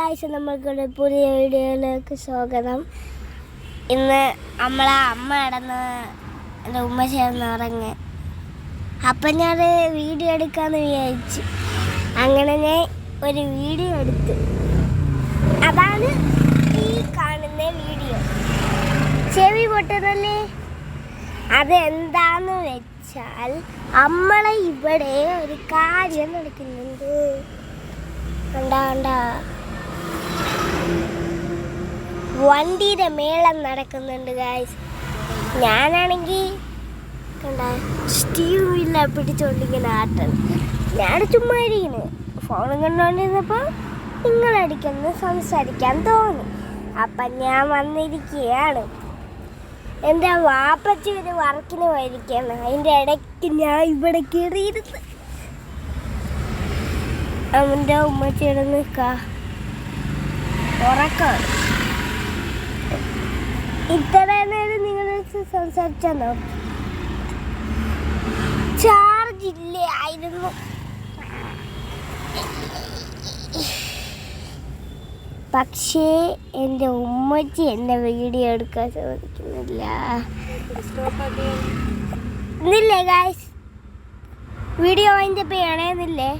Guys, നമ്മൾക്കൊരു പുതിയ വീഡിയോയിലേക്ക് സ്വാഗതം. ഇന്ന് നമ്മളെ അമ്മ കിടന്ന് എൻ്റെ ഉമ്മ ചേർന്ന് ഉറങ്ങി. അപ്പം ഞാൻ വീഡിയോ എടുക്കാമെന്ന് വിചാരിച്ചു. അങ്ങനെ ഞാൻ ഒരു വീഡിയോ എടുത്തു. അതാണ് ഈ കാണുന്ന വീഡിയോ. ചെവി പൊട്ടുന്നല്ലേ? അതെന്താന്ന് വെച്ചാൽ നമ്മളെ ഇവിടെ ഒരു കാര്യം നടക്കുന്നുണ്ട്. കണ്ടാ വണ്ടിയുടെ മേളം നടക്കുന്നുണ്ട് ഗായ്സ്. ഞാനാണെങ്കിൽ കണ്ടാ സ്റ്റീവ് വീലിനെ പിടിച്ചോണ്ടിങ്ങനെ ആട്ടണം. ഞാൻ ചുമ്മാ ഇരിക്കുന്നു, ഫോണും കണ്ടുകൊണ്ടിരുന്നപ്പോൾ നിങ്ങളടിക്കൊന്ന് സംസാരിക്കാൻ തോന്നി. അപ്പം ഞാൻ വന്നിരിക്കുകയാണ്. എൻ്റെ വാപ്പച്ചി ഒരു വർക്കിന് പോയിരിക്കുകയാണ്. അതിൻ്റെ ഇടയ്ക്ക് ഞാൻ ഇവിടെ കയറിയിരുന്നു. അവൻ്റെ ഉമ്മച്ചിയുടെ ഉറക്കമാണ്. ഇത്ര നേരം നിങ്ങൾ സംസാരിച്ചോ? ചാർജ് ഇല്ലേ ആയിരുന്നു. പക്ഷേ എൻ്റെ ഉമ്മച്ചി എൻ്റെ വീഡിയോ എടുക്കാൻ സാധിക്കുന്നില്ല. ഇന്നില്ലേ ഗായ്സ്, വീഡിയോ അതിൻ്റെ പേണേന്നില്ലേ?